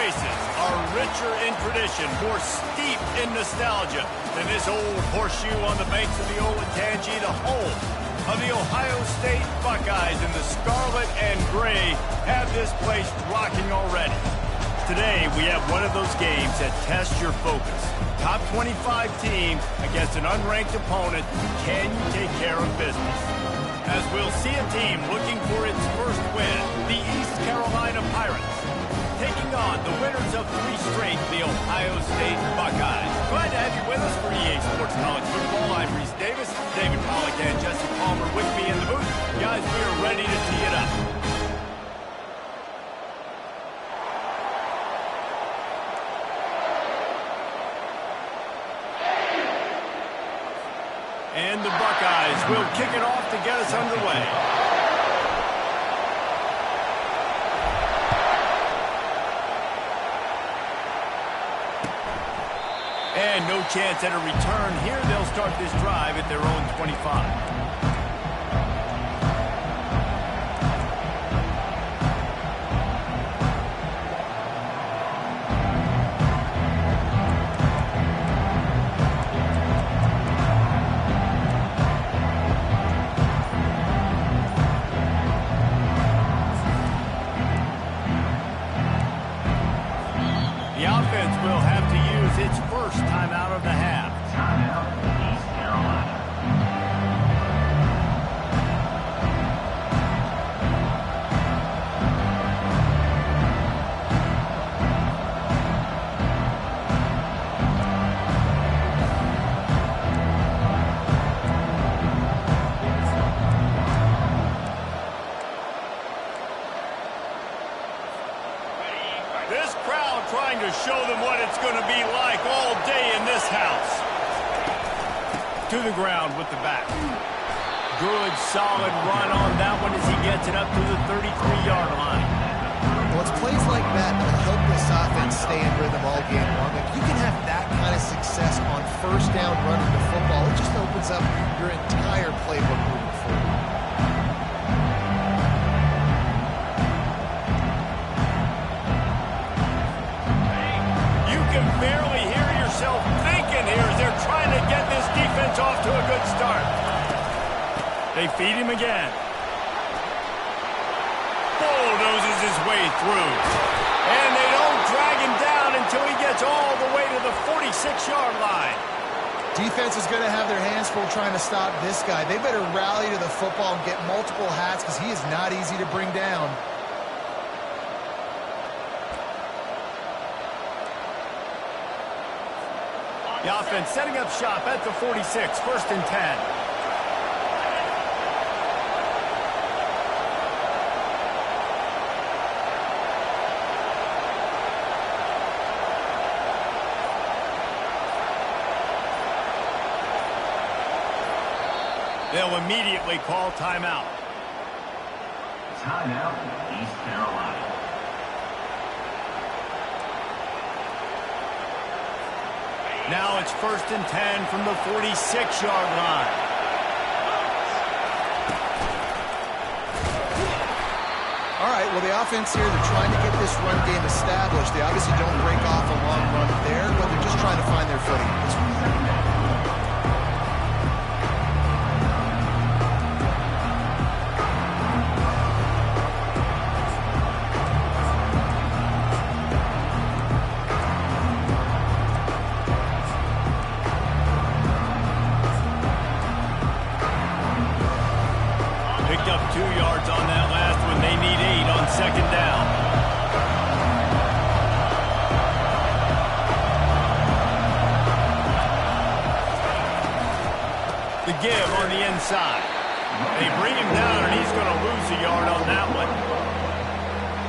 places are richer in tradition, more steep in nostalgia than this old horseshoe on the banks of the Olentangy, the home of the Ohio State Buckeyes. And the scarlet and gray have this place rocking already. Today, we have one of those games that tests your focus. Top 25 team against an unranked opponent. Can you take care of business? As we'll see a team looking for its first win, the East Carolina Pirates, taking on the winners of 3 straight, the Ohio State Buckeyes. Glad to have you with us for EA Sports College Football. I'm Reese Davis, David Pollack and Jesse Palmer with me in the booth. Guys, we are ready to tee it up. And the Buckeyes will kick it off to get us underway. And no chance at a return here. They'll start this drive at their own 25. The offense will have to use its first time out of the half. Timeout, East Carolina. This crowd trying to show them what it's going to be like all day in this house. To the ground with the back. Good, solid run on that one as he gets it up to the 33-yard line. Well, it's plays like that that help this offense stay in rhythm all game long. If you can have that kind of success on first down running the football, it just opens up your entire playbook moving forward. Barely hear yourself thinking here as they're trying to get this defense off to a good start. They feed him again. Bulldozes his way through. And they don't drag him down until he gets all the way to the 46-yard line. Defense is going to have their hands full trying to stop this guy. They better rally to the football and get multiple hats because he is not easy to bring down. The offense setting up shop at the 46, 1st and 10. They'll immediately call timeout. Timeout, East Carolina. Now it's 1st and 10 from the 46-yard line. All right, well, the offense here, they're trying to get this run game established. They obviously don't break off a long run there, but they're just trying to find their footing in this one. Up 2 yards on that last one. They need 8 on 2nd down. The give on the inside. They bring him down, and he's going to lose a yard on that one.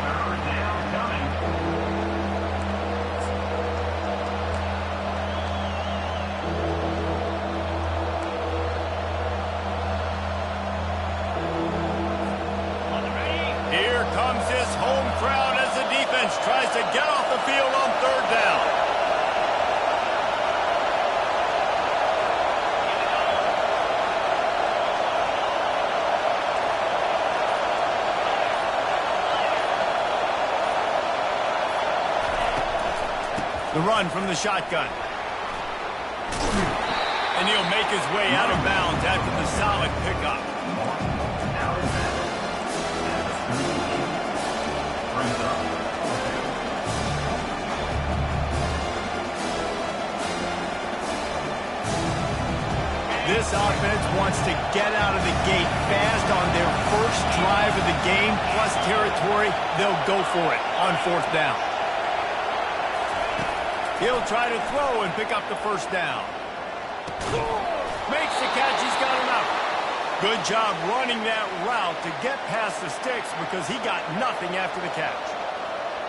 Third down coming. Here comes his home crowd as the defense tries to get off the field on 3rd down. The run from the shotgun. And he'll make his way out of bounds after the solid pickup. This offense wants to get out of the gate fast on their first drive of the game, plus territory. They'll go for it on 4th down. He'll try to throw and pick up the first down. Makes the catch. He's got enough. Good job running that route to get past the sticks because he got nothing after the catch.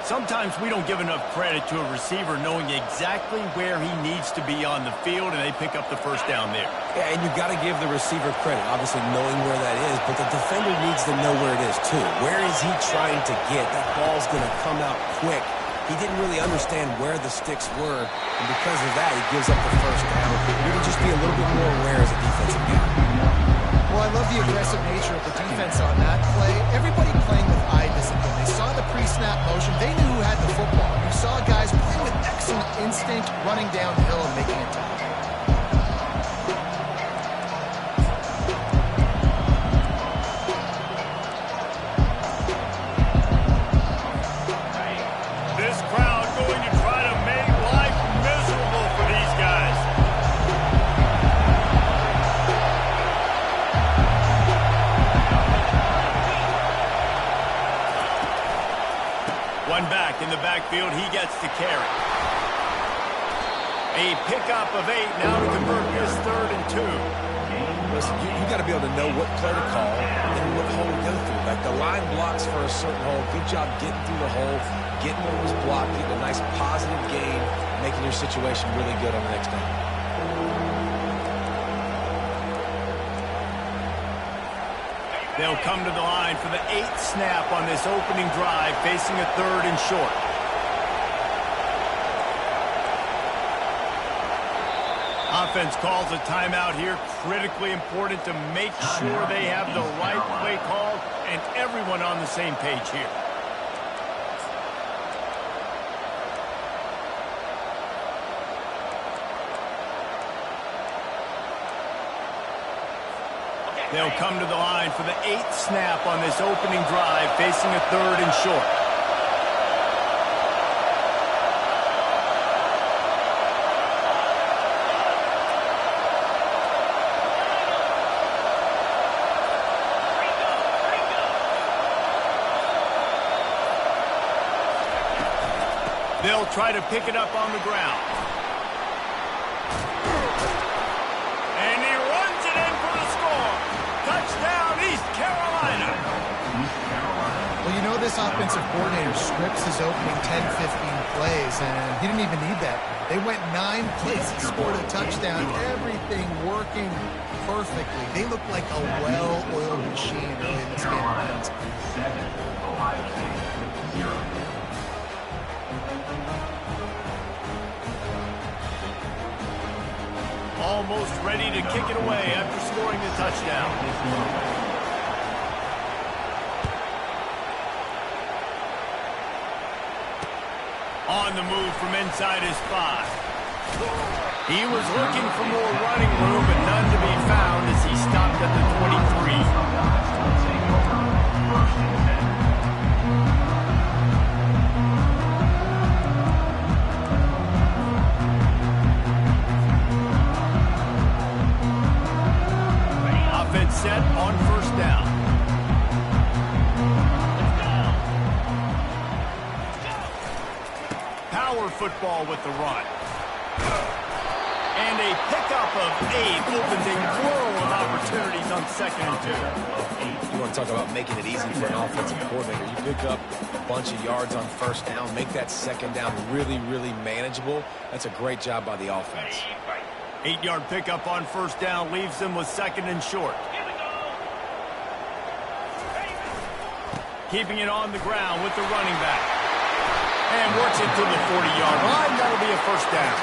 Sometimes we don't give enough credit to a receiver knowing exactly where he needs to be on the field, and they pick up the first down there. Yeah, and you've got to give the receiver credit, obviously knowing where that is, but the defender needs to know where it is too. Where is he trying to get? That ball's going to come out quick. He didn't really understand where the sticks were, and because of that, he gives up the first down. You can just be a little bit more aware as a defensive guy. Well, I love the aggressive nature of the defense on that play. Everybody playing with eye discipline. They saw the pre-snap motion. They knew who had the football. You saw guys playing with excellent instinct, running downhill and making a tackle. This crowd going to try to make life miserable for these guys. One back in the backfield, he gets to carry. A pickup of 8 now to convert this 3rd and 2. Listen, you got to be able to know what play to call and what hole to go through. Like the line blocks for a certain hole. Good job getting through the hole, getting what was blocked, getting a nice positive gain, making your situation really good on the next down. They'll come to the line for the 8th snap on this opening drive, facing a 3rd and short. Offense calls a timeout here. Critically important to make sure they have the right play called and everyone on the same page here. They'll come to the line for the 8th snap on this opening drive, facing a 3rd and short. They'll try to pick it up on the ground. And he runs it in for the score. Touchdown, East Carolina. Well, you know this offensive coordinator scripts his opening 10, 15 plays, and he didn't even need that. They went 9 plays and scored a touchdown. Everything working perfectly. They look like a well-oiled machine early in this game. 7, Ohio State, 0. Almost ready to kick it away after scoring the touchdown. On the move from inside his 5. He was looking for more running room, but none to be found as he stopped at the 23. Offense set on 1st down. Power football with the run. And a pickup of 8 opens a plural of opportunities on 2nd and 2. You want to talk about making it easy for an offensive coordinator. You pick up a bunch of yards on 1st down, make that 2nd down really, really manageable. That's a great job by the offense. 8-yard pickup on 1st down leaves them with 2nd and short. Keeping it on the ground with the running back. And works it to the 40-yard line. That'll be a first down.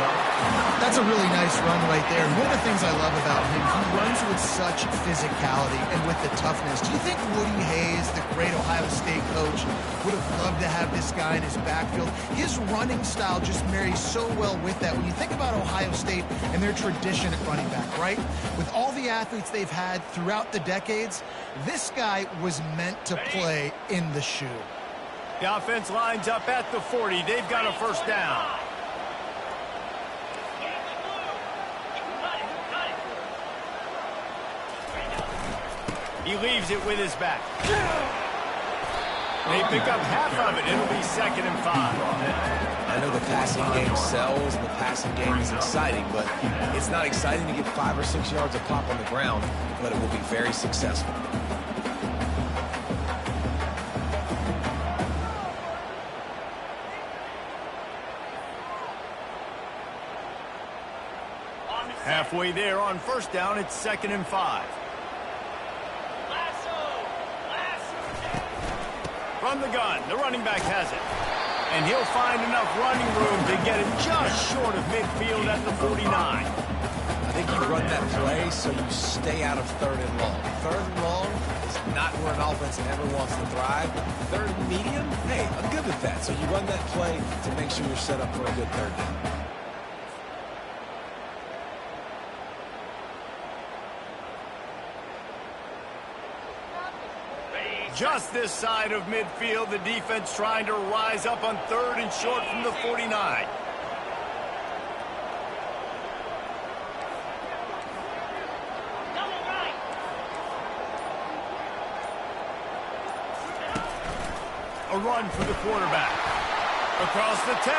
That's a really nice run right there. One of the things I love about him, he runs with such physicality and with the toughness. Do you think Woody Hayes, the great Ohio State coach, would have loved to have this guy in his backfield? His running style just marries so well with that. When you think about Ohio State and their tradition at running back, right? With all the athletes they've had throughout the decades, this guy was meant to play in the shoe. The offense lines up at the 40. They've got a first down. He leaves it with his back. They pick up half of it. It'll be 2nd and 5. I know the passing game sells and the passing game is exciting, but it's not exciting to get 5 or 6 yards of pop on the ground, but it will be very successful. Halfway there on first down, it's 2nd and 5. From the gun, the running back has it. And he'll find enough running room to get it just short of midfield at the 49. I think you run that play so you stay out of 3rd and long. 3rd and long is not where an offense ever wants to thrive. 3rd and medium, hey, I'm good with that. So you run that play to make sure you're set up for a good 3rd down. Just this side of midfield, the defense trying to rise up on 3rd and short from the 49. A run for the quarterback. Across the 10.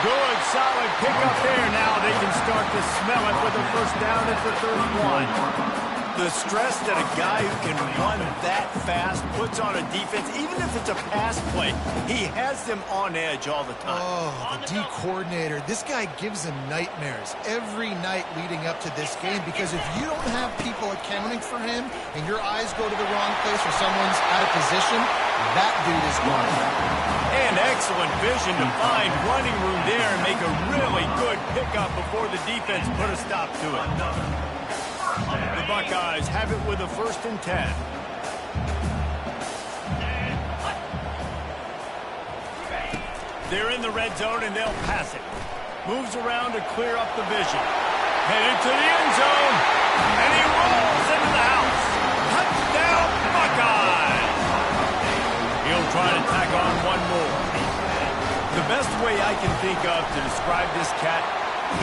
Good, solid pickup there. Now they can start to smell it with a first down at the 31. The stress that a guy who can run that fast puts on a defense, even if it's a pass play, he has them on edge all the time. Oh, the D coordinator. This guy gives them nightmares every night leading up to this game, because if you don't have people accounting for him and your eyes go to the wrong place or someone's out of position, that dude is gone. And excellent vision to find running room there and make a really good pickup before the defense put a stop to it. The Buckeyes have it with a 1st and 10. They're in the red zone and they'll pass it. Moves around to clear up the vision. Headed to the end zone. And he rolls into the house. Touchdown Buckeyes! He'll try to tack on one more. The best way I can think of to describe this cat,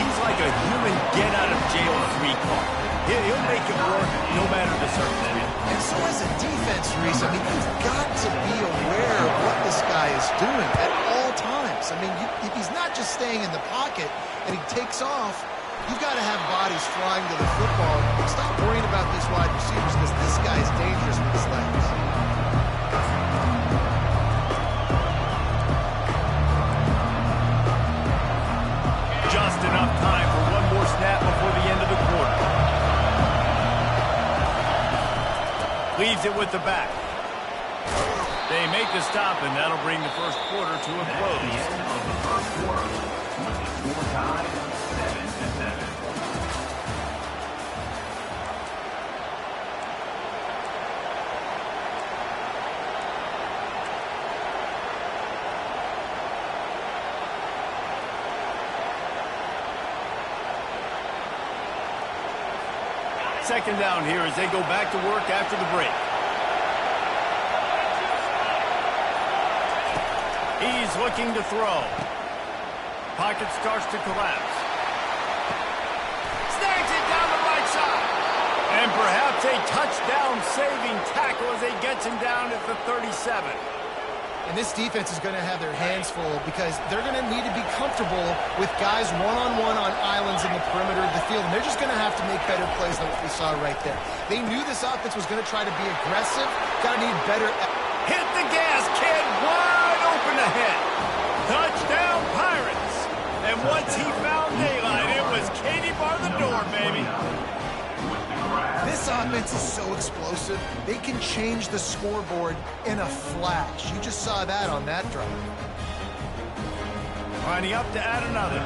he's like a human get-out-of-jail-free card. He'll make it work no matter the circumstance. And so as a defense, Reese, I mean, you've got to be aware of what this guy is doing at all times. I mean, if he's not just staying in the pocket and he takes off, you've got to have bodies flying to the football. Stop worrying about these wide receivers, because this guy is dangerous with his legs. Just enough time for one more snap before the end of the quarter. Leaves it with the back. They make the stop, and that'll bring the first quarter to a close. The end of the first quarter, with the score tied 7-7. Second down here as they go back to work after the break. He's looking to throw. Pocket starts to collapse. Snags it down the right side. And perhaps a touchdown-saving tackle as he gets him down at the 37. And this defense is going to have their hands full, because they're going to need to be comfortable with guys one-on-one on islands in the perimeter of the field. And they're just going to have to make better plays than what we saw right there. They knew this offense was going to try to be aggressive. Got to need better. Hit the gas, kid. Wide open ahead. Touchdown, Pirates. And once he found daylight, it was Katie bar the door, baby. This offense is so explosive, they can change the scoreboard in a flash. You just saw that on that drive. Lining up to add another.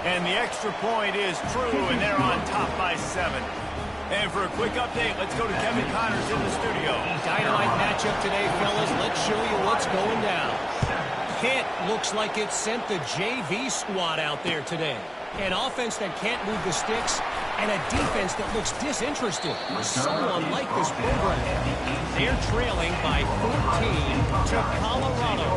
And the extra point is true, and they're on top by 7. And for a quick update, let's go to Kevin Connors in the studio. Dynamite matchup today, fellas. Let's show you what's going down. Pitt looks like it sent the JV squad out there today. An offense that can't move the sticks, and a defense that looks disinterested. So unlike this program. They're trailing by 14 to Colorado.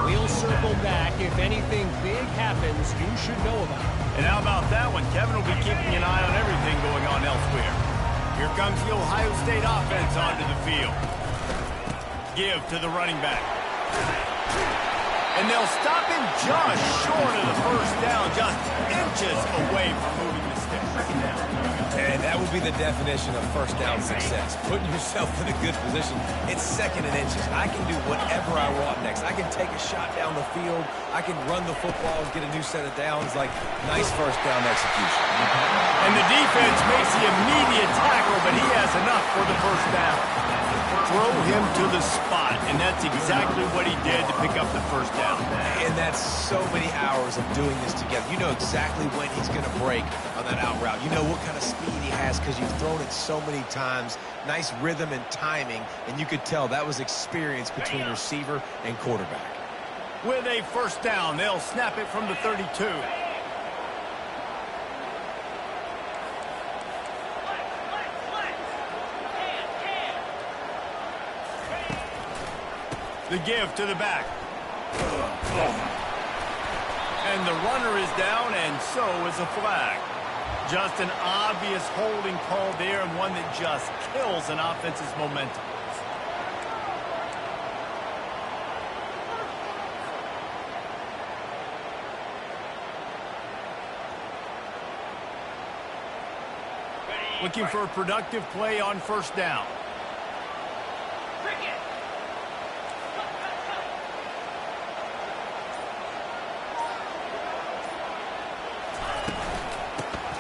We'll circle back. If anything big happens, you should know about it. And how about that one? Kevin will be keeping an eye on everything going on elsewhere. Here comes the Ohio State offense onto the field. Give to the running back. And they'll stop him just short of the first down, just inches away from moving the sticks. And that would be the definition of first down success. Putting yourself in a good position. It's second and inches. I can do whatever I want next. I can take a shot down the field. I can run the football and get a new set of downs. Like, nice first down execution. And the defense makes the immediate tackle, but he has enough for the first down. Throw him to the spot, and that's exactly what he did to pick up the first down. And that's so many hours of doing this together. You know exactly when he's going to break on that out route. You know what kind of speed he has because you've thrown it so many times. Nice rhythm and timing, and you could tell that was experience between receiver and quarterback. With a first down, they'll snap it from the 32. The give to the back. And the runner is down, and so is a flag. Just an obvious holding call there, and one that just kills an offense's momentum. Looking for a productive play on first down.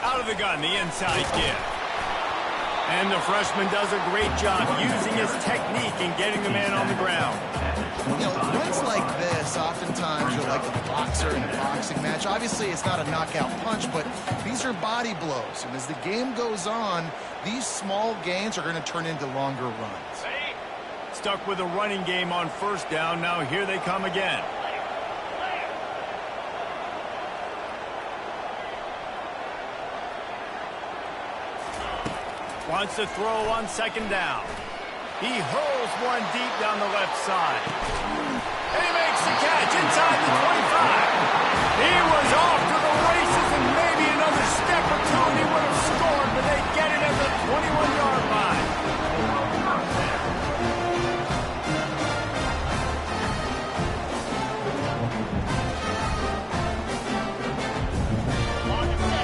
Out of the gun, the inside give. And the freshman does a great job using his technique and getting the man on the ground. You know, runs like this, oftentimes you're like a boxer in a boxing match. Obviously, it's not a knockout punch, but these are body blows. And as the game goes on, these small gains are going to turn into longer runs. Stuck with a running game on first down. Now here they come again. Wants to throw on second down. He hurls one deep down the left side. And he makes the catch inside the 25. He was off to the races, and maybe another step or two and he would have scored, but they get it at the 21-yard line.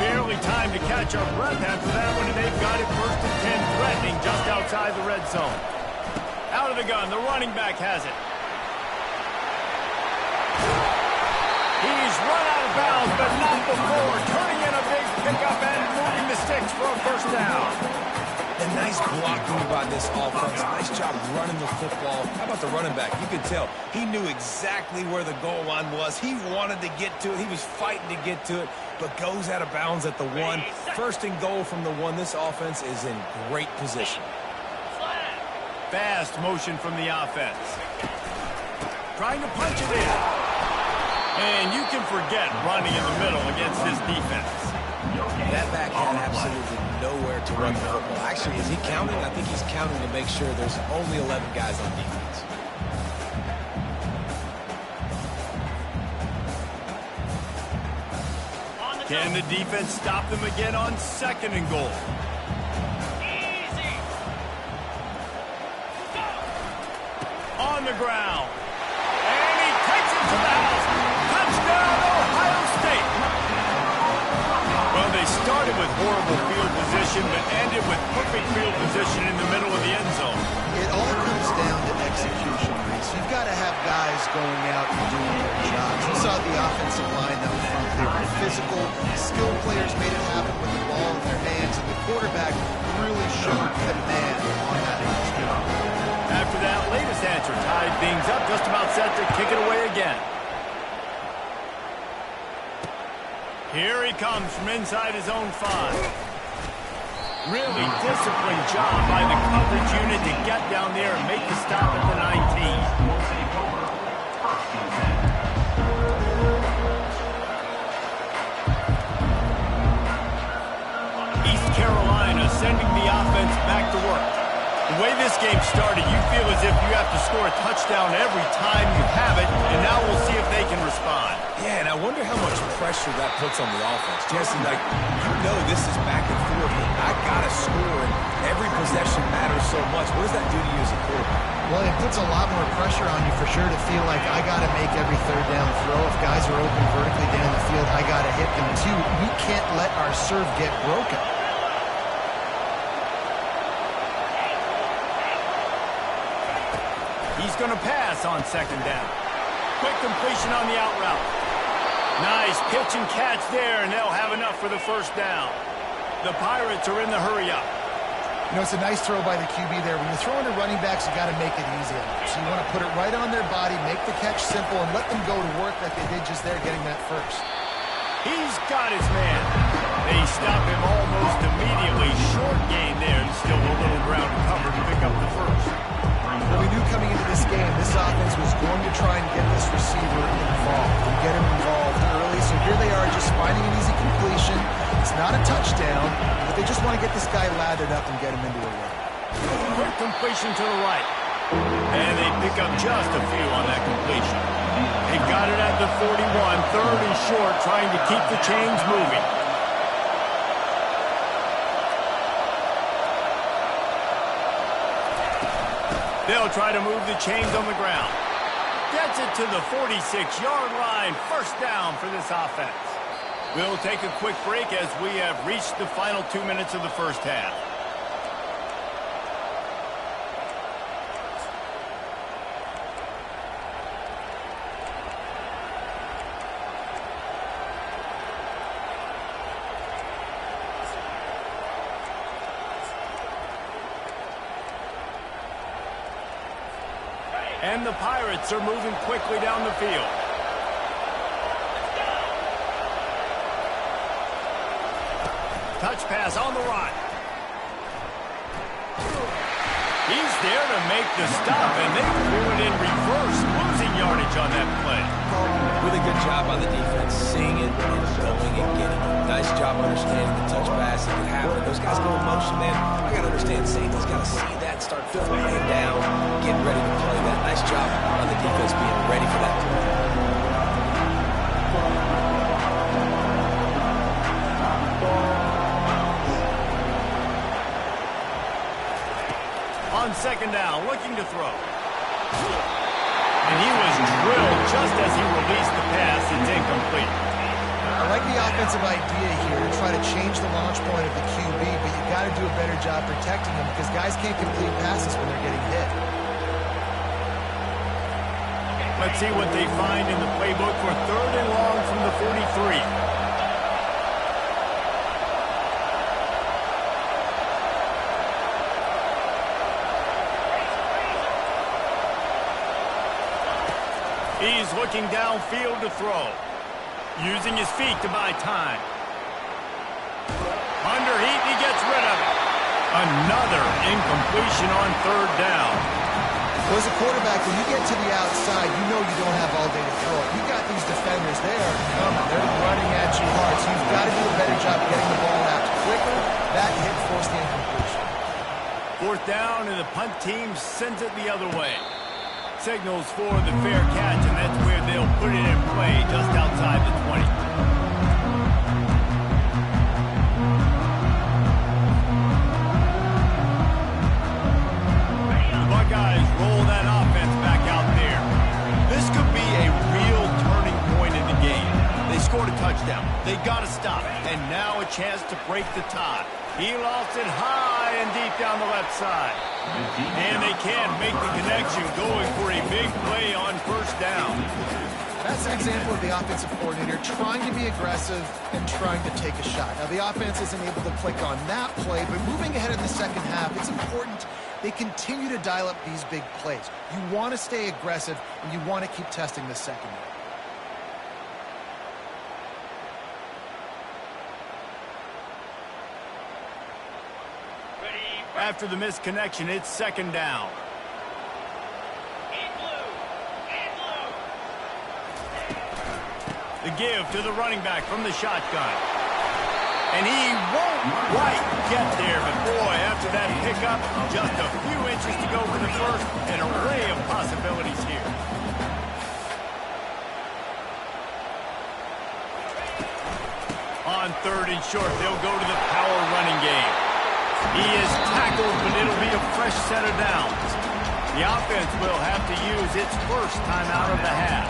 Barely time to catch our breath after that one, and they've got it first and 10, threatening just outside the red zone. Out of the gun, the running back has it. He's run out of bounds, but not before. Turning in a big pickup and moving the sticks for a first down. A nice blocking by this offense. Nice job running the football. How about the running back? You could tell he knew exactly where the goal line was. He wanted to get to it. He was fighting to get to it, but goes out of bounds at the 1. First and goal from the 1. This offense is in great position. Fast motion from the offense. Trying to punch it in. And you can forget running in the middle against this defense. That back had absolutely nowhere to run the football. Actually, is he counting? I think he's counting to make sure there's only 11 guys on defense. Can the defense stop them again on second and goal? On the ground. And he takes it to the house. Touchdown, Ohio State. Well, they started with horrible field position, but ended with perfect field position in the middle of the end zone. It all comes down to execution, Reese. So you've got to have guys going out and doing their jobs. You saw the offensive line up front. They were physical. Skilled players made it happen with the ball in their hands, and the quarterback really showed command on that last drive. After that latest answer, tied things up, just about set to kick it away again. Here he comes from inside his own 5. Really disciplined job by the coverage unit to get down there and make the stop at the 19. East Carolina sending the offense back to work. The way this game started, you feel as if you have to score a touchdown every time you have it, and now we'll see if they can respond. Yeah, and I wonder how much pressure that puts on the offense. Jesse, like, you know this is back and forth, but I got to score, and every possession matters so much. What does that do to you as a quarterback? Well, it puts a lot more pressure on you for sure to feel like I got to make every third down throw. If guys are open vertically down the field, I got to hit them too. We can't let our serve get broken. He's going to pass on second down. Quick completion on the out route. Nice pitch and catch there, and they'll have enough for the first down. The Pirates are in the hurry-up. You know, it's a nice throw by the QB there. When you're throwing to running backs, you got to make it easy. So you want to put it right on their body, make the catch simple, and let them go to work like they did just there getting that first. He's got his man. They stop him almost immediately. Short gain there, and still a little ground to cover to pick up the first. Well, we knew coming into this game, this offense was going to try and get this receiver involved and get him involved early. So here they are just finding an easy completion. It's not a touchdown, but they just want to get this guy lathered up and get him into a run. Quick completion to the right. And they pick up just a few on that completion. They got it at the 41, third and short, trying to keep the chains moving. They'll try to move the chains on the ground. Gets it to the 46-yard line. First down for this offense. We'll take a quick break as we have reached the final 2 minutes of the first half. And the Pirates are moving quickly down the field. Touch pass on the run. He's there to make the stop, and they threw it in reverse, losing yardage on that play. Really good job by the defense, seeing it and going and getting it. Nice job understanding the touch pass that could happen. Those guys go in motion, man. I got to understand, safety's got to see that, start filling the man down, getting ready to play that. Nice job on the defense being ready for that play. On second down, looking to throw. And he was drilled just as he released the pass. It's incomplete. I like the offensive idea here to try to change the launch point of the QB, but you got to do a better job protecting him because guys can't complete passes when they're getting hit. Let's see what they find in the playbook for third and long from the 43. He's looking downfield to throw. Using his feet to buy time. Under heat, he gets rid of it. Another incompletion on third down. Well, as a quarterback, when you get to the outside, you know you don't have all day to throw it. You got these defenders, they are coming. They're running at you hard, so you've got to do a better job getting the ball out quicker. That hit forced the incompletion. Fourth down, and the punt team sends it the other way. Signals for the fair catch, and that's where they'll put it in play, just outside the 20. The Buckeyes roll that offense back out there. This could be a real turning point in the game. They scored a touchdown. They got to stop, and now a chance to break the tie. He lost it high, playing deep down the left side. And they can't make the connection, going for a big play on first down. That's an example of the offensive coordinator trying to be aggressive and trying to take a shot. Now, the offense isn't able to click on that play, but moving ahead in the second half, it's important they continue to dial up these big plays. You want to stay aggressive, and you want to keep testing the secondary. After the missed connection, it's second down. The give to the running back from the shotgun. And he won't quite get there, but boy, after that pickup, just a few inches to go for the first, an array of possibilities here. On third and short, they'll go to the power running game. He is tackled, but it'll be a fresh set of downs. The offense will have to use its first timeout of the half.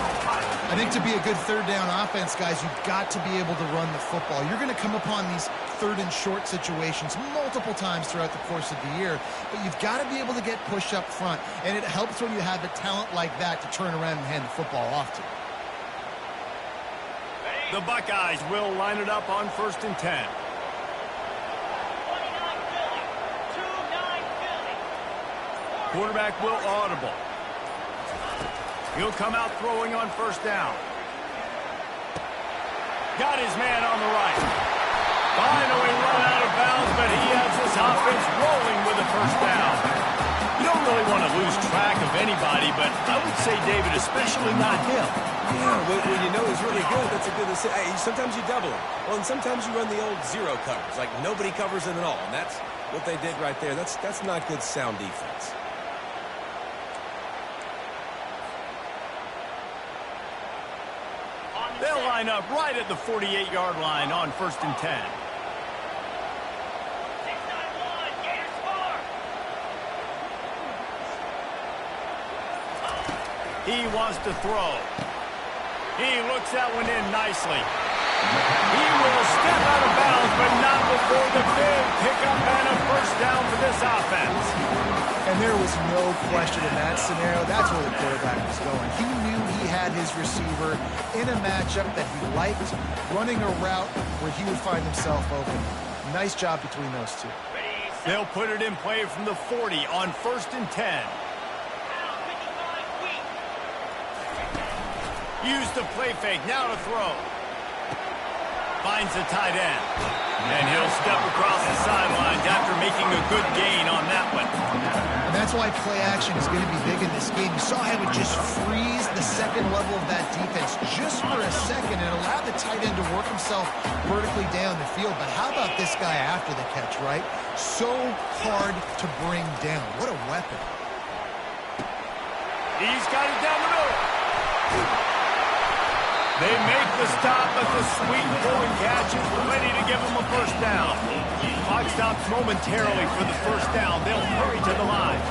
I think to be a good third down offense, guys, you've got to be able to run the football. You're going to come upon these third and short situations multiple times throughout the course of the year, but you've got to be able to get push up front, and it helps when you have a talent like that to turn around and hand the football off to. The Buckeyes will line it up on 1st and 10. Quarterback will audible. He'll come out throwing on first down. Got his man on the right. Finally run out of bounds, but he has this offense rolling with a first down. You don't really want to lose track of anybody, but I would say, David, especially not him. Yeah, when you know he's really good, that's a good decision. Sometimes you double him. Well, and sometimes you run the old zero coverage, like nobody covers him at all. And that's what they did right there. That's not good sound defense. They'll line up right at the 48-yard line on 1st and 10. He wants to throw. He looks that one in nicely. He will step out of bounds, but not before the big pickup and a first down for this offense. And there was no question in that scenario. That's where the quarterback was going. He knew he had his receiver in a matchup that he liked, running a route where he would find himself open. Nice job between those two. They'll put it in play from the 40 on 1st and 10. Use the play fake, now to throw. Finds the tight end. And he'll step across the sidelines after making a good gain on that one. And that's why play action is going to be big in this game. You saw how it just freeze the second level of that defense just for a second and allow the tight end to work himself vertically down the field. But how about this guy after the catch, right? So hard to bring down. What a weapon. He's got it down the middle. They make the stop, but the sweet throwing catch is ready to give them a first down. Clock stops momentarily for the first down. They'll hurry to the line.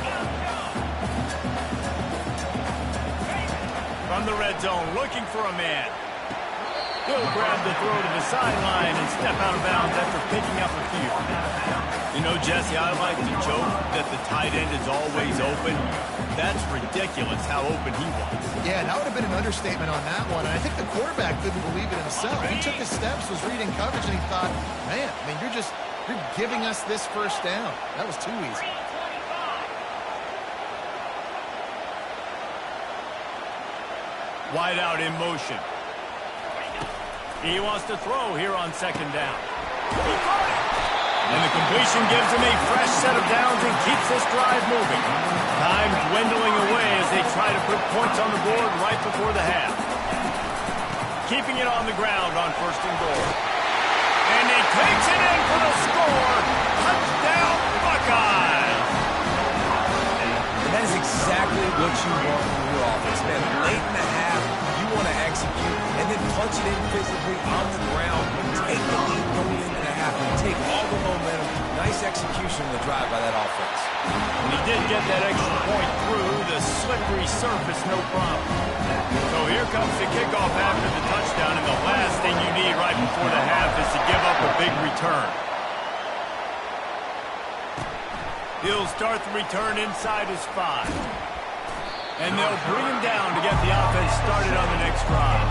From the red zone, looking for a man. He'll grab the throw to the sideline and step out of bounds after picking up a few. You know, Jesse, I like to joke that the tight end is always open. That's ridiculous how open he was. Yeah, that would have been an understatement on that one. And I think the quarterback couldn't believe it himself. He took his steps, was reading coverage, and he thought, man, I mean, you're giving us this first down. That was too easy. Wide out in motion. He wants to throw here on second down. And the completion gives him a fresh set of downs and keeps this drive moving. Time dwindling away as they try to put points on the board right before the half. Keeping it on the ground on 1st and goal. And he takes it in for the score. Touchdown, Buckeyes! And that is exactly what you want from your offense, man. Late in the half, you want to execute and then punch it in physically on the ground. Take the lead going into the half and take all the momentum. Nice execution of the drive by that offense. And he did get that extra point through the slippery surface, no problem. So here comes the kickoff after the touchdown, and the last thing you need right before the half is to give up a big return. He'll start the return inside his 5. And they'll bring him down to get the offense started on the next drive.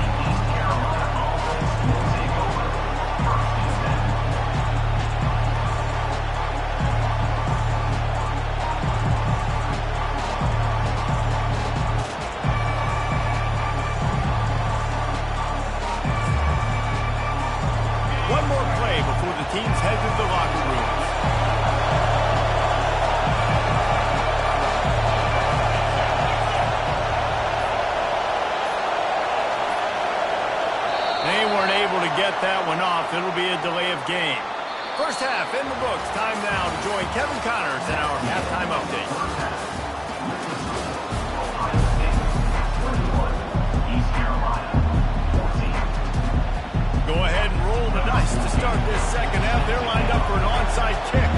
One more play before the teams head to the locker rooms. They weren't able to get that one off. It'll be a delay of game. First half in the books. Time now to join Kevin Connors in our halftime update. Go ahead and roll the dice to start this second half. They're lined up for an onside kick.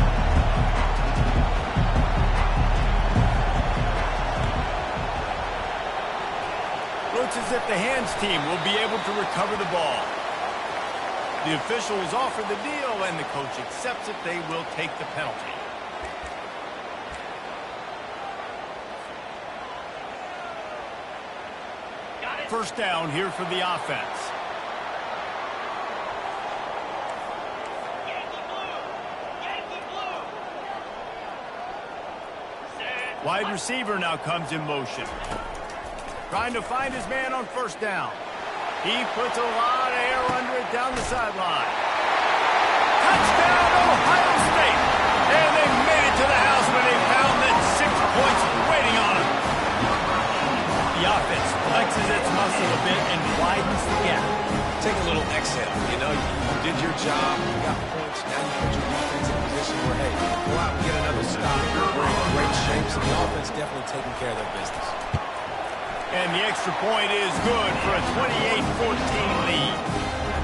Looks as if the hands team will be able to recover the ball. The officials offer the deal, and the coach accepts it. They will take the penalty. First down here for the offense. Wide receiver now comes in motion. Trying to find his man on first down. He puts a lot of air under it down the sideline. Touchdown, Ohio State! And they made it to the house when they found that 6 points waiting on them. The offense flexes its muscle a bit and widens the gap. Take a little exhale. You know, you did your job. You got points. Now you put your defense in a position where, hey, go out and get another stop. We're in great shape, so the offense definitely taking care of their business. And the extra point is good for a 28-14 lead.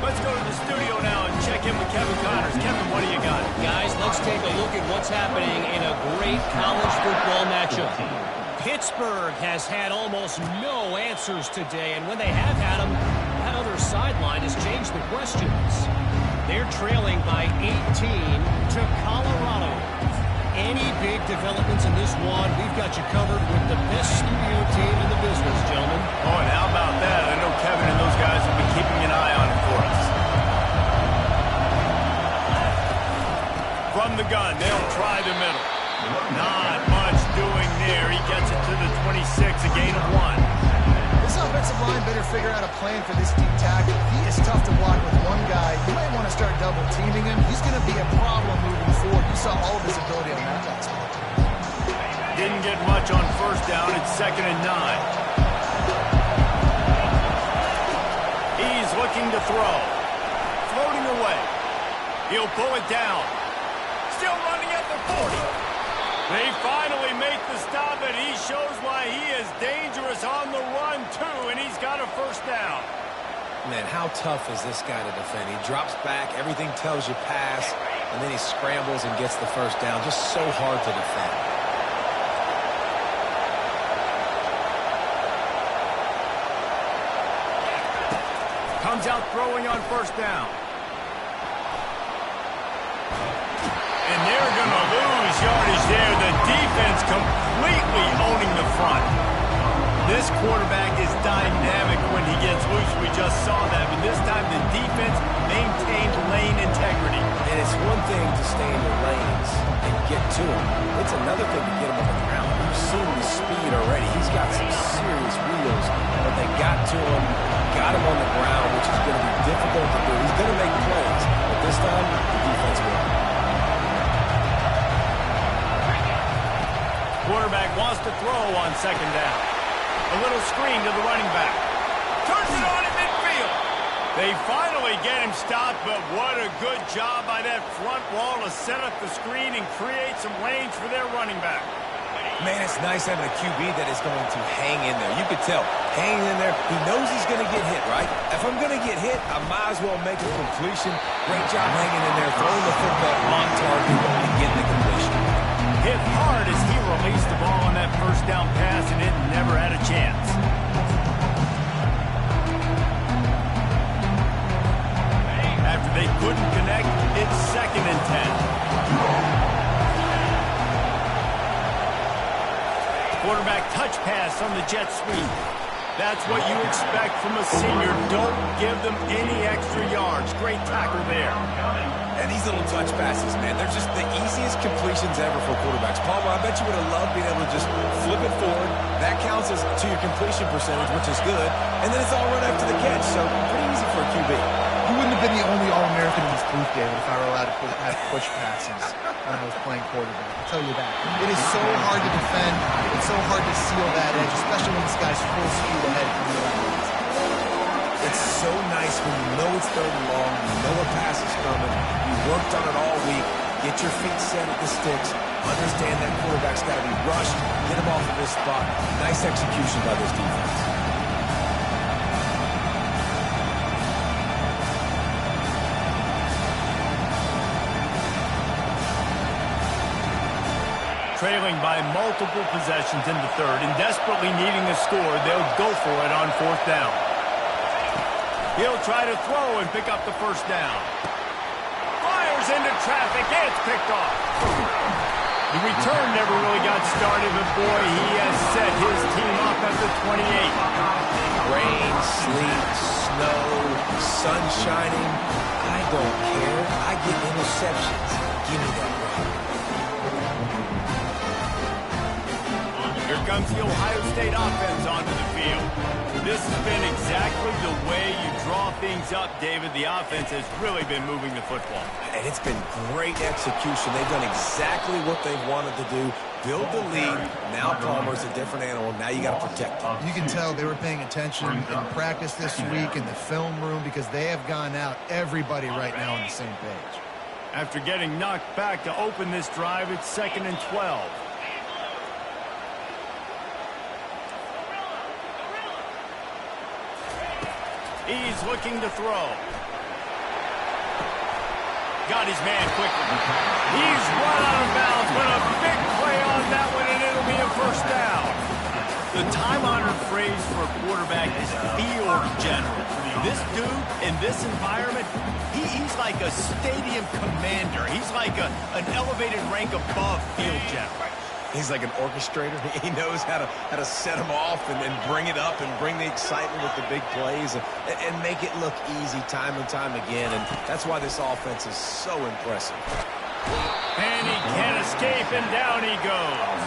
Let's go to the studio now and check in with Kevin Connors. Kevin, what do you got? Guys, let's take a look at what's happening in a great college football matchup. Pittsburgh has had almost no answers today, and when they have had them, that other sideline has changed the questions. They're trailing by 18 to Colorado. Any big developments in this one, we've got you covered with the best studio team in the business, gentlemen. Oh, and how about that? I know Kevin and those guys will be keeping an eye on it for us. From the gun, they'll try the middle. Not much doing there. He gets it to the 26, a gain of 1. This offensive line better figure out a plan for this deep tackle. He is tough to block with one guy. You might want to start double teaming him. He's going to be a problem moving forward. You saw all of his ability on that last one. Didn't get much on first down. It's 2nd and 9. He's looking to throw. Floating away. He'll pull it down. Still running at the 40. They finally make the stop, and he shows why he is dangerous on the run, too, and he's got a first down. Man, how tough is this guy to defend? He drops back, everything tells you pass, and then he scrambles and gets the first down. Just so hard to defend. Comes out throwing on first down. And they're going to lose yardage there. The defense completely owning the front. This quarterback is dynamic when he gets loose. We just saw that. But this time the defense maintained lane integrity. And it's one thing to stay in your lanes and get to him. It's another thing to get him on the ground. You've seen the speed already. He's got some serious wheels. But they got to him, got him on the ground, which is going to be difficult to do. He's going to make plays. But this time, the defense won. Quarterback wants to throw on second down. A little screen to the running back. Turns it on in midfield. They finally get him stopped, but what a good job by that front wall to set up the screen and create some lanes for their running back. Man, it's nice having a QB that is going to hang in there. You could tell, hanging in there, he knows he's going to get hit, right? If I'm going to get hit, I might as well make a completion. Great job hanging in there, throwing the football on target and getting the completion. Hit hard as he released the ball on that first down pass, and it never had a chance. After they couldn't connect, it's 2nd and 10. Quarterback touch pass on the jet sweep. That's what you expect from a senior. Don't give them any extra yards. Great tackle there. And these little touch passes, man, they're just the easiest completions ever for quarterbacks. Palmer, I bet you would have loved being able to just flip it forward. That counts as to your completion percentage, which is good. And then it's all run after the catch, so pretty easy for a QB. You wouldn't have been the only All-American in this booth, David, if I were allowed to have push passes when I was playing quarterback. I'll tell you that. It is so hard to defend. It's so hard to seal that edge, especially when this guy's full speed ahead from the left. It's so nice when you know it's third and long, you know a pass is coming, you worked on it all week, get your feet set at the sticks, understand that quarterback's got to be rushed, get him off of his spot. Nice execution by this defense. Trailing by multiple possessions in the third and desperately needing a score, they'll go for it on fourth down. He'll try to throw and pick up the first down. Fires into traffic. It's picked off. The return never really got started, but boy, he has set his team up at the 28. Rain, sleet, snow, sun shining. I don't care. I get interceptions. Give me that ball. Here comes the Ohio State offense onto the field. This has been exactly the way you draw things up, David. The offense has really been moving the football. And it's been great execution. They've done exactly what they've wanted to do. Build the lead. Now Palmer's a different animal. Now you got to protect him. You can tell they were paying attention in practice this week in the film room because they have gone out, everybody right now on the same page. After getting knocked back to open this drive, it's 2nd and 12. He's looking to throw. Got his man quickly. He's run out of bounds, but a big play on that one, and it'll be a first down. The time-honored phrase for a quarterback is field general. This dude, in this environment, he's like a stadium commander. He's like an elevated rank above field general. He's like an orchestrator. He knows how to set them off and bring it up and bring the excitement with the big plays and make it look easy time and time again. And that's why this offense is so impressive. And he can't escape, and down he goes.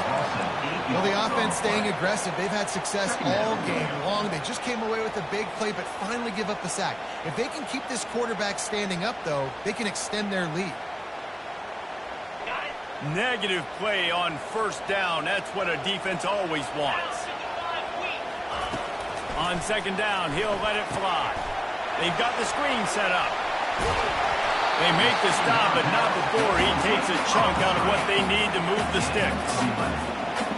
Well, the offense staying aggressive. They've had success all game long. They just came away with a big play, but finally give up the sack. If they can keep this quarterback standing up, though, they can extend their lead. Negative play on first down. That's what a defense always wants. On second down, he'll let it fly. They've got the screen set up. They make the stop, but not before he takes a chunk out of what they need to move the sticks.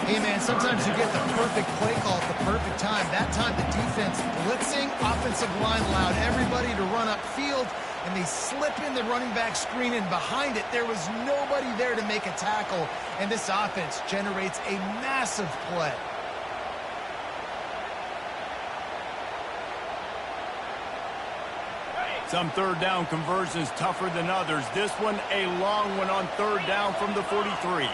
Hey, man, sometimes you get the perfect play call at the perfect time. That time, the defense blitzing, offensive line allowed everybody to run upfield, and they slip in the running back screen, and behind it, there was nobody there to make a tackle, and this offense generates a massive play. Some third down conversions tougher than others. This one, a long one on third down from the 43.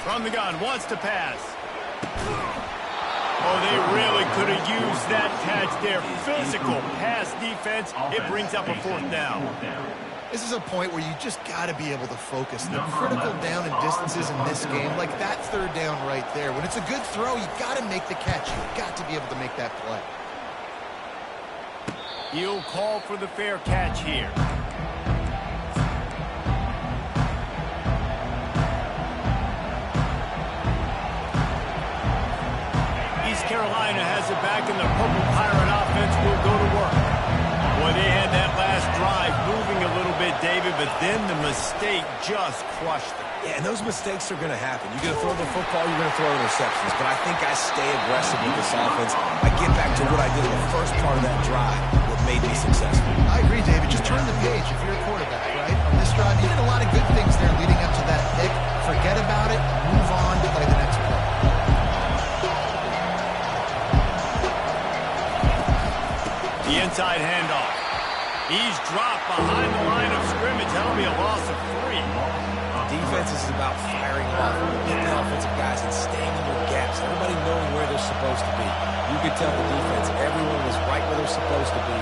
From the gun, wants to pass. Oh, they really could have used that catch there. Physical pass defense. It brings up a fourth down. This is a point where you just got to be able to focus. The critical down and distances in this game, like that third down right there. When it's a good throw, you got to make the catch. You've got to be able to make that play. He'll call for the fair catch here. East Carolina has it back, and the Purple Pirate offense will go to work. Boy, they had that last drive moving a little bit, David, but then the mistake just crushed them. Yeah, and those mistakes are going to happen. You're going to throw the football, you're going to throw interceptions. But I think I stay aggressive with this offense. I get back to what I did in the first part of that drive, what made me successful. I agree, David. Just turn the page if you're a quarterback, right? On this drive, you did a lot of good things there leading up to that pick. Forget about it, move on, play the next play. The inside handoff. He's dropped behind the line of scrimmage. That'll be a loss of 3. Defense is about firing off. Get the offensive guys and staying in their gaps. Everybody knowing where they're supposed to be. You could tell the defense, everyone was right where they're supposed to be.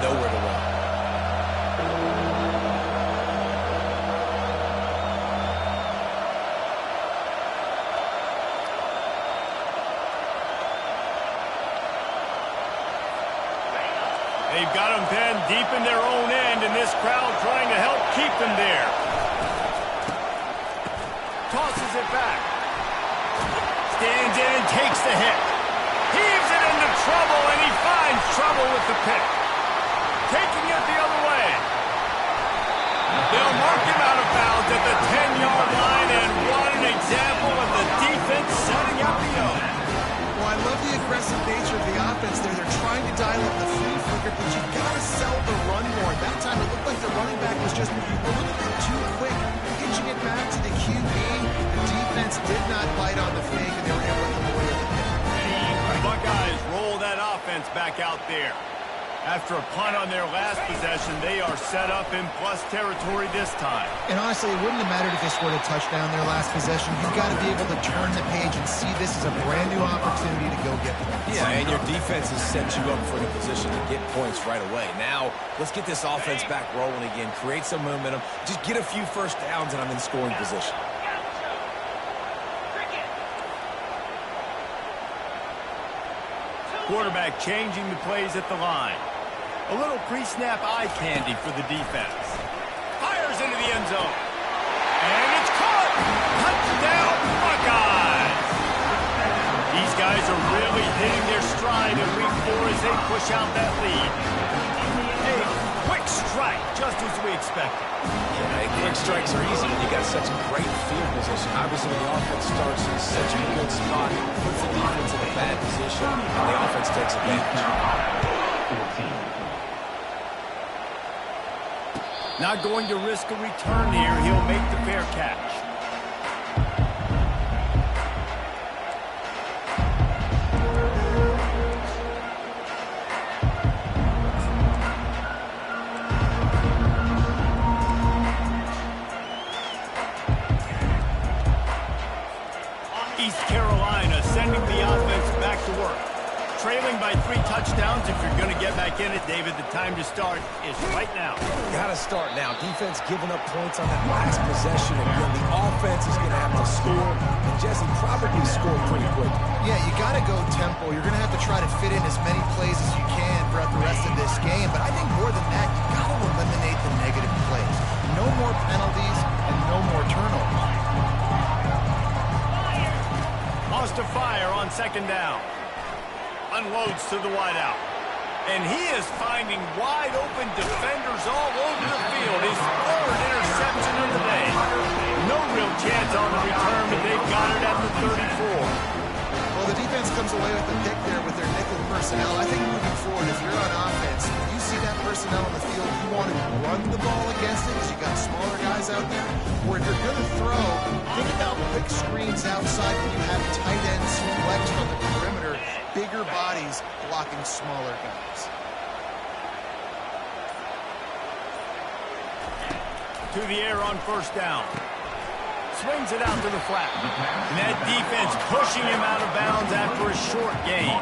Nowhere to run. They've got them pinned deep in their own end, and this crowd trying to help keep them there. Tosses it back. Stands in and takes the hit. Heaves it into trouble, and he finds trouble with the pick. Taking it the other way. They'll mark him out of bounds at the 10-yard line, and what an example of the defense setting up the O. Well, I love the aggressive nature of the offense there. They're trying to dial up the flea flicker, but you've got to sell the run more. That time it looked like the running back was just a little bit too quick, pitching it back to the QB. The defense did not bite on the fake, and they were able to avoid the pick. The Buckeyes roll that offense back out there. After a punt on their last possession, they are set up in plus territory this time. And honestly, it wouldn't have mattered if they scored a touchdown their last possession. You've got to be able to turn the page and see this as a brand new opportunity to go get points. Yeah, and your defense has set you up for the position to get points right away. Now, let's get this offense back rolling again, create some momentum, just get a few first downs, and I'm in scoring position. Quarterback changing the plays at the line. A little pre-snap eye candy for the defense. Fires into the end zone. And it's caught! Touchdown, Buckeyes! These guys are really hitting their stride in week 4 as they push out that lead. A quick strike, just as we expected. Yeah, quick strikes are easy when you got such great field position. Obviously, when the offense starts in such a good spot, puts the defense in a bad position, and the offense takes advantage. Not going to risk a return here. He'll make the fair catch. East Carolina sending the offense back to work. Trailing by 3 touchdowns. If you're going to get back in it, David, the time to start is right now. Got to start now. Defense giving up points on that last possession. Again, the offense is going to have to score. And Jesse probably score pretty quick. Yeah, you got to go tempo. You're going to have to try to fit in as many plays as you can throughout the rest of this game. But I think more than that, you got to eliminate the negative plays. No more penalties and no more turnovers. Lost to fire on second down. Unloads to the wideout. And he is finding wide open defenders all over the field. His 3rd interception of the day. No real chance on the return, but they've got it at the 34. Well, the defense comes away with the pick there with their nickel personnel. I think moving forward, if you're on offense, when you see that personnel on the field, you want to run the ball against it because you got smaller guys out there. Or if you're going to throw, think about quick screens outside when you have tight ends flexed on the perimeter. Bigger bodies blocking smaller guys. To the air on first down. Swings it out to the flat. And that defense pushing him out of bounds after a short gain.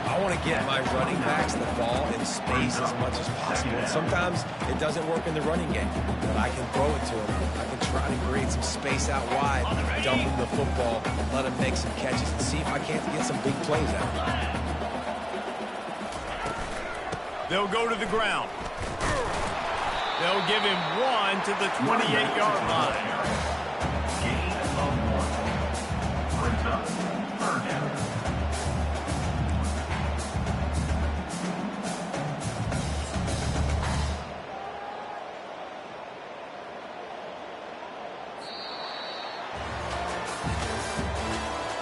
I want to get my running backs the ball in space as much as possible. And sometimes it doesn't work in the running game, but I can throw it to him. I can try to create some space out wide, dump him the football, let him make some catches, and see if I can't get some big plays out. They'll go to the ground. They'll give him 1 to the 28-yard line. Gain of 1. Brings up 3rd down.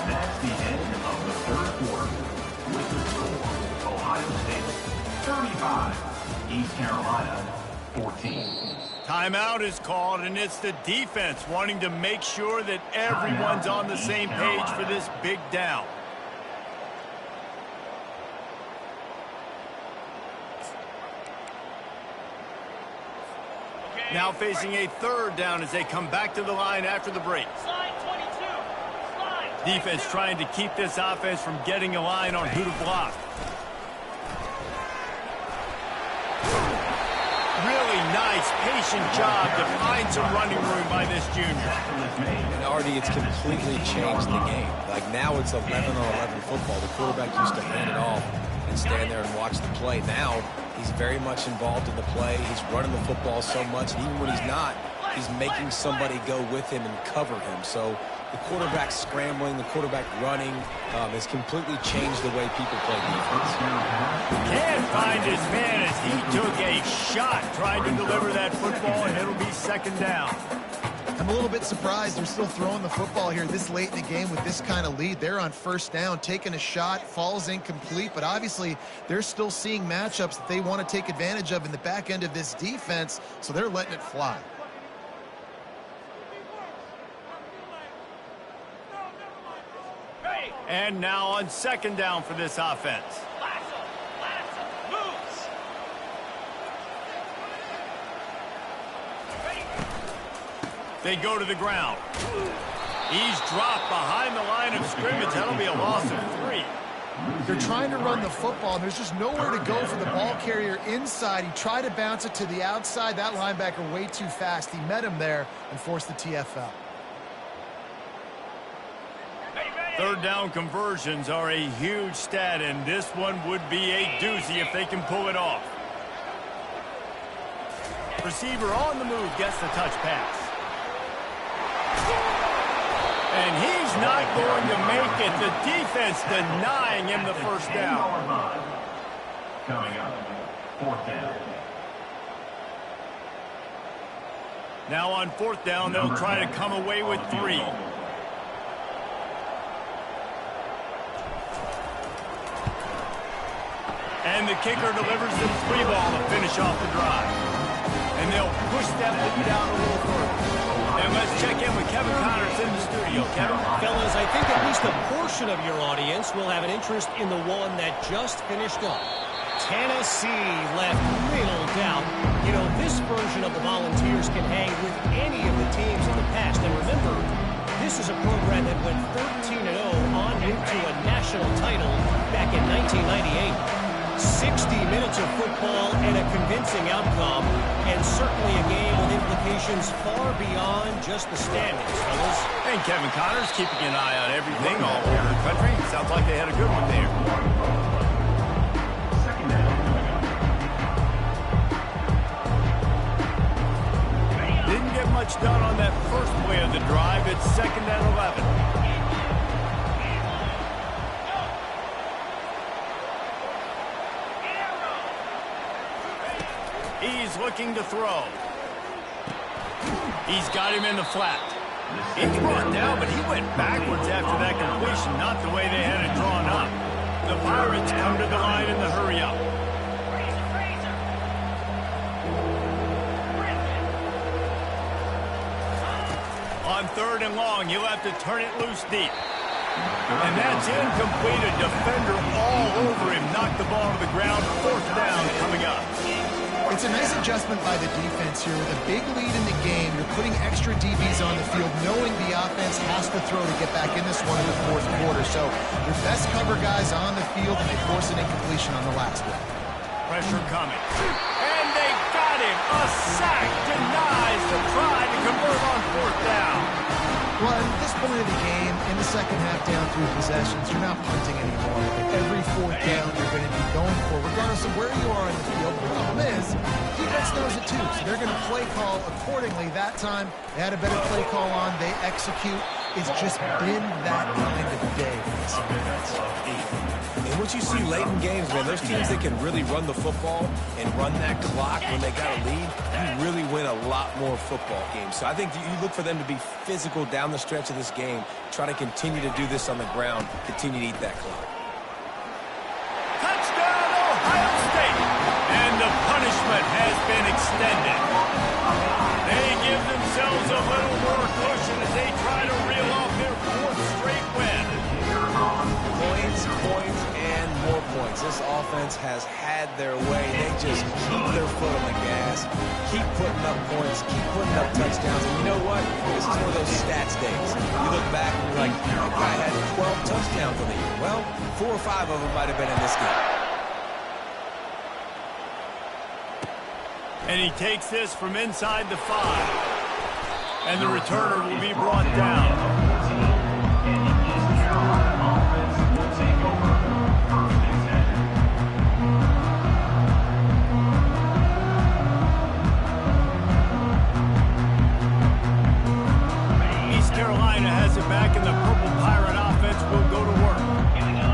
That's the end of the 3rd quarter. With the score, Ohio State 35, East Carolina 14. Timeout is called, and it's the defense wanting to make sure that everyone's on the same page for this big down. Now facing a third down as they come back to the line after the break. Defense trying to keep this offense from getting a line on who to block. Really nice, patient job to find some running room by this junior. And Artie, it's completely changed the game. Like now it's 11-on-11 football. The quarterback used to hand it off and stand there and watch the play. Now he's very much involved in the play. He's running the football so much, and even when he's not, he's making somebody go with him and cover him. So the quarterback scrambling, the quarterback running has completely changed the way people play defense. Can't find his man as he took a shot trying to deliver that football, and it'll be second down. I'm a little bit surprised they're still throwing the football here this late in the game with this kind of lead. They're on first down, taking a shot, falls incomplete, but obviously they're still seeing matchups that they want to take advantage of in the back end of this defense, so they're letting it fly. And now on second down for this offense. They go to the ground. He's dropped behind the line of scrimmage. That'll be a loss of 3. They're trying to run the football, and there's just nowhere to go for the ball carrier inside. He tried to bounce it to the outside. That linebacker way too fast. He met him there and forced the TFL. Third down conversions are a huge stat, and this one would be a doozy if they can pull it off. Receiver on the move gets the touch pass. And he's not going to make it. The defense denying him the first down. Coming up, fourth down. Now on fourth down, they'll try to come away with 3. And the kicker delivers the 3 ball to finish off the drive. And they'll push that lead out a little further. And let's check in with Kevin Connors in the studio. Kevin? Fellas, I think at least a portion of your audience will have an interest in the one that just finished up. Tennessee left little doubt. You know, this version of the Volunteers can hang with any of the teams in the past. And remember, this is a program that went 13-0 on into a national title back in 1998. 60 minutes of football and a convincing outcome, and certainly a game with implications far beyond just the standings, fellas. And Kevin Connors keeping an eye on everything all over the country. Sounds like they had a good one there. Second down. Didn't get much done on that first play of the drive. It's second and 11. He's looking to throw. He's got him in the flat. He's brought down, but he went backwards after that completion, not the way they had it drawn up. The Pirates come to the line in the hurry-up. On third and long, he'll have to turn it loose deep. And that's incomplete. A defender all over him. Knocked the ball to the ground. Fourth down coming up. It's a nice adjustment by the defense here. With a big lead in the game, you're putting extra DBs on the field, knowing the offense has to throw to get back in this one in the fourth quarter. So your best cover guys on the field, and they force an incompletion on the last one. Pressure coming. And they got him. A sack denies the try to convert on fourth down. Well, at this point of the game, in the second half down 3 possessions, you're not punting anymore. Every fourth down you're going to be going for, regardless of where you are on the field. The problem is, defense knows it too, so they're going to play call accordingly. That time, they had a better play call on. They execute. It's just been that kind of day for this defense. And what you see late in games, man, those teams that can really run the football and run that clock when they got a lead, you really win a lot more football games. So I think you look for them to be physical down the stretch of this game, try to continue to do this on the ground, continue to eat that clock. Touchdown, Ohio State! And the punishment has been extended. They give themselves a little more cushion as they try to reel off their 4th straight win. Points, and more points. defense. This offense has had their way. They just keep their foot on the gas, keep putting up points, keep putting up touchdowns. And you know what? This is one of those stats days. You look back and you're like, that guy had 12 touchdowns on the year. Well, 4 or 5 of them might have been in this game. And he takes this from inside the 5. And the returner will be brought down. Back in the Purple Pirate offense will go to work.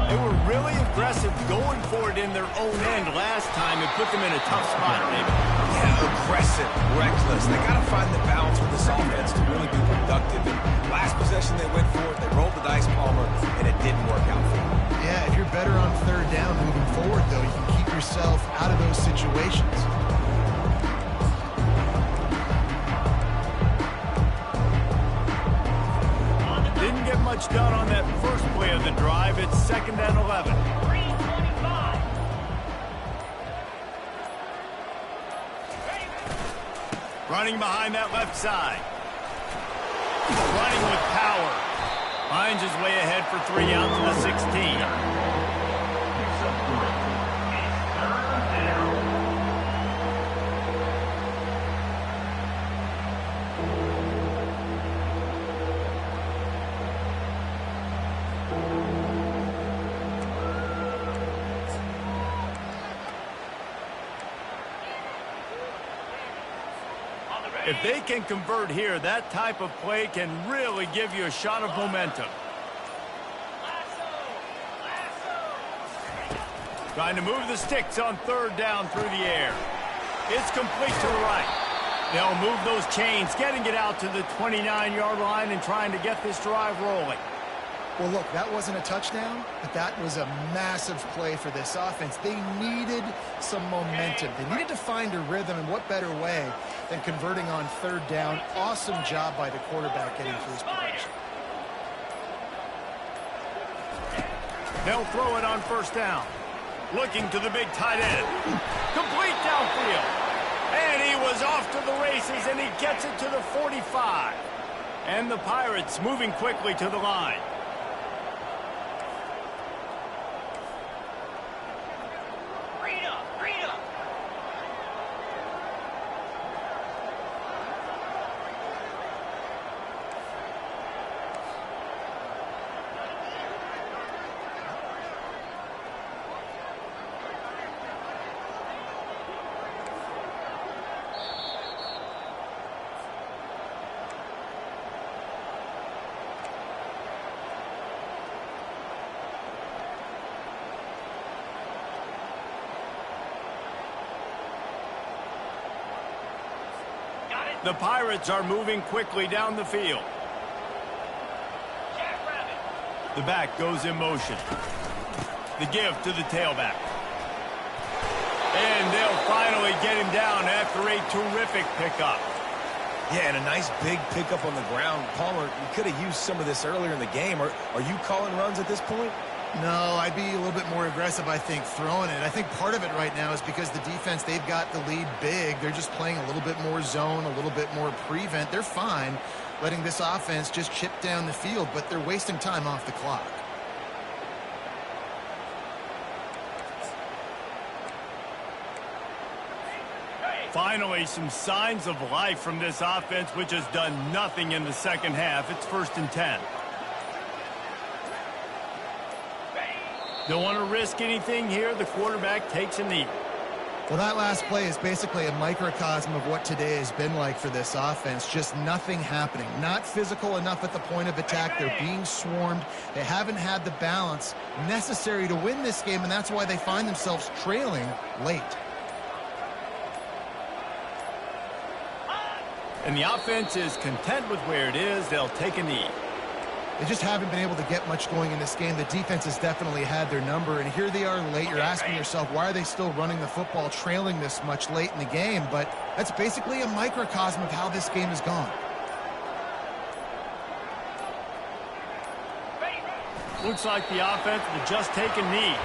They were really aggressive going for it in their own end last time and put them in a tough spot, David. Yeah, aggressive, reckless. They got to find the balance with this offense to really be productive. And last possession they went for it, they rolled the dice, Palmer, and it didn't work out for them. Yeah, if you're better on third down moving forward, though, you can keep yourself out of those situations. Didn't get much done on that first play of the drive. It's 2nd and 11. Running behind that left side. Running with power. Finds his way ahead for 3 out to the 16. If they can convert here, that type of play can really give you a shot of momentum. Trying to move the sticks on 3rd down through the air. It's complete to the right. They'll move those chains, getting it out to the 29-yard line and trying to get this drive rolling. Well, look, that wasn't a touchdown, but that was a massive play for this offense. They needed some momentum. They needed to find a rhythm, and what better way than converting on 3rd down. Awesome job by the quarterback getting through his progression. They'll throw it on 1st down. Looking to the big tight end. Complete downfield. And he was off to the races, and he gets it to the 45. And the Pirates moving quickly to the line. The Pirates are moving quickly down the field. The back goes in motion. The give to the tailback. And they'll finally get him down after a terrific pickup. Yeah, and a nice big pickup on the ground. Palmer, you could have used some of this earlier in the game. Are you calling runs at this point? No, I'd be a little bit more aggressive, I think, throwing it. I think part of it right now is because the defense, they've got the lead big. They're just playing a little bit more zone, a little bit more prevent. They're fine letting this offense just chip down the field, but they're wasting time off the clock. Finally, some signs of life from this offense, which has done nothing in the second half. It's 1st and 10. Don't want to risk anything here. The quarterback takes a knee. Well, that last play is basically a microcosm of what today has been like for this offense. Just nothing happening. Not physical enough at the point of attack. They're being swarmed. They haven't had the balance necessary to win this game, and that's why they find themselves trailing late. And the offense is content with where it is. They'll take a knee. They just haven't been able to get much going in this game. The defense has definitely had their number, and here they are late. You're asking yourself, why are they still running the football, trailing this much late in the game? But that's basically a microcosm of how this game has gone. Looks like the offense will just take a knee.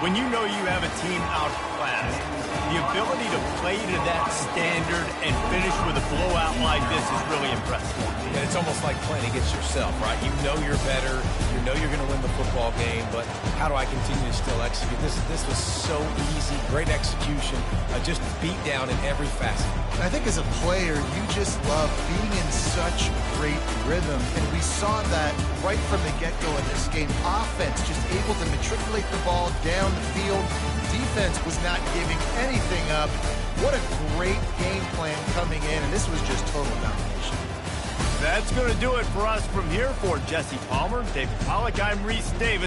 When you know you have a team outclassed, the ability to play to that standard and finish with a blowout like this is really impressive. And it's almost like playing against yourself, right? You know you're better. You know you're going to win the football game, but how do I continue to still execute? This was so easy. Great execution. Just beat down in every facet. I think as a player, you just love being in such great rhythm, and we saw that right from the get-go in this game. Offense just able to matriculate the ball down the field. Defense was not giving anything up. What a great game plan coming in, and this was just total domination. That's going to do it for us from here. For Jesse Palmer, David Pollack, I'm Reese Davis.